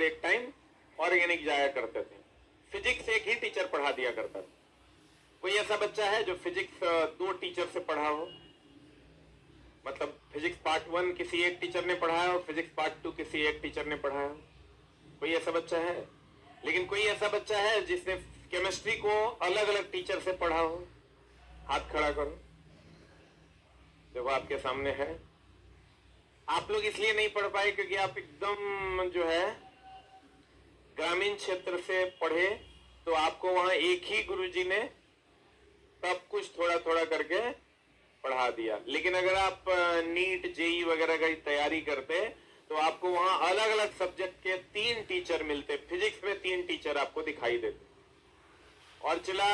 एक time organic जाया करते थे। फिजिक्स एक ही टीचर पढ़ा दिया करता था। कोई ऐसा बच्चा है जो फिजिक्स 2 टीचर से पढ़ा हो? मतलब फिजिक्स पार्ट 1 किसी एक टीचर ने पढ़ाया और फिजिक्स पार्ट 2 किसी एक टीचर ने पढ़ाया? कोई ऐसा बच्चा है? लेकिन कोई ऐसा बच्चा है जिसने केमिस्ट्री को अलग अलग टीचर से पढ़ा हो? हाथ खड़ा करो। देखो आपके सामने है। आप लोग इसलिए नहीं पढ़ पाए क्योंकि आप एकदम जो है ग्रामीण क्षेत्र से पढ़े, तो आपको वहां एक ही गुरुजी ने सब कुछ थोड़ा थोड़ा करके पढ़ा दिया। लेकिन अगर आप नीट जेई वगैरह की तैयारी करते तो आपको वहां अलग अलग सब्जेक्ट के 3 टीचर मिलते। फिजिक्स में 3 टीचर आपको दिखाई देते। और चला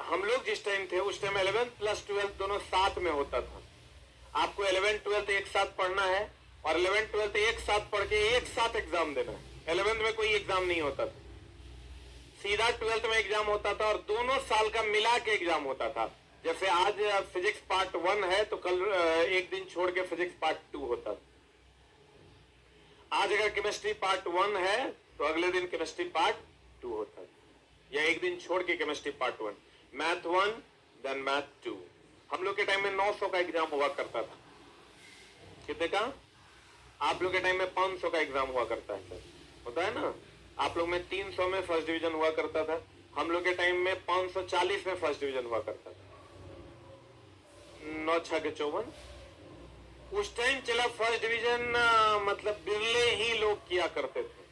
हम लोग जिस टाइम थे उस टाइम 11th प्लस 12th दोनों साथ में होता था। आपको 11th 12th एक साथ पढ़ना है और 11th 12th एक साथ पढ़ के एक साथ एग्जाम देना है। 11th में कोई एग्जाम नहीं होता था, सीधा 12th में एग्जाम होता था और दोनों साल का मिला के एग्जाम होता था। जैसे आज फिजिक्स पार्ट 1 है तो कल एक दिन छोड़ के फिजिक्स पार्ट 2 होता था। आज अगर केमिस्ट्री पार्ट 1 है तो अगले दिन केमिस्ट्री पार्ट 2 होता है, या एक दिन छोड़ के chemistry part 1, math 1 then math 2। हम लोग के टाइम में 900 का एग्जाम हुआ करता था। कितने का? आप लोग के टाइम में 500 का एग्जाम हुआ करता है सर, होता है ना? आप लोग में 300 में फर्स्ट डिवीजन हुआ करता था, हम लोग के टाइम में 540 में फर्स्ट डिवीजन हुआ करता था। 9 6 के 54। उस टाइम चला फर्स्ट डिवीजन मतलब बिरले ही लोग किया करते थे।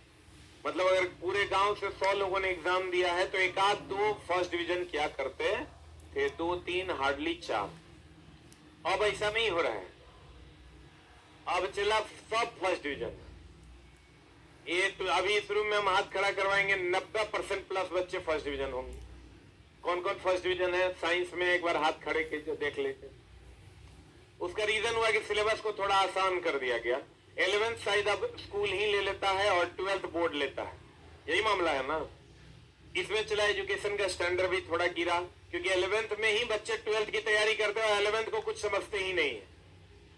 मतलब अगर पूरे गांव से 100 लोगों ने एग्जाम दिया है तो एक आध 2 फर्स्ट डिवीजन किया करते थे, 2 3 हार्डली 4। अब ऐसा नहीं हो रहा है, अब चला सब फर्स्ट डिवीजन। अभी इस रूम में हम हाथ खड़ा करवाएंगे, 90% प्लस बच्चे फर्स्ट डिवीजन होंगे। कौन कौन फर्स्ट डिवीजन है साइंस में? एक बार हाथ खड़े के जो देख लेते। उसका रीजन हुआ कि सिलेबस को थोड़ा आसान कर दिया गया। 11th शायद अब स्कूल ही ले लेता है और 12th बोर्ड लेता है, यही मामला है ना? इसमें चला एजुकेशन का स्टैंडर्ड भी थोड़ा गिरा क्योंकि 11th में ही बच्चे 12th की तैयारी करते हैं और 11th को कुछ समझते ही नहीं है,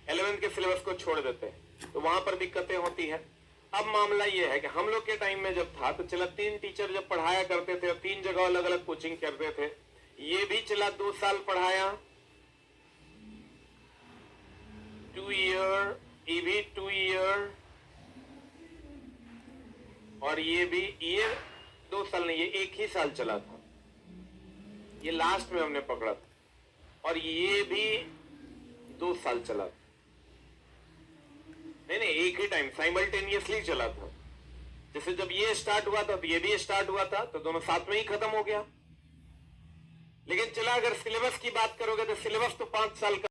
11th के सिलेबस को छोड़ देते हैं, तो वहां पर दिक्कतें होती है। अब मामला यह है कि हम लोग के टाइम में जब था तो चला 3 टीचर जब पढ़ाया करते थे और 3 जगह अलग अलग कोचिंग करते थे। ये भी चला 2 साल पढ़ाया, 2 ईयर, ये भी 2 ईयर, और ये भी ये 2 साल नहीं, ये 1 ही साल चला था, ये लास्ट में हमने पकड़ा था। और ये भी 2 साल चला था। नहीं, एक ही टाइम साइमल्टेनियसली चला था। जैसे जब ये स्टार्ट हुआ था तो ये भी स्टार्ट हुआ था, तो दोनों साथ में ही खत्म हो गया। लेकिन चला अगर सिलेबस की बात करोगे तो सिलेबस तो 5 साल का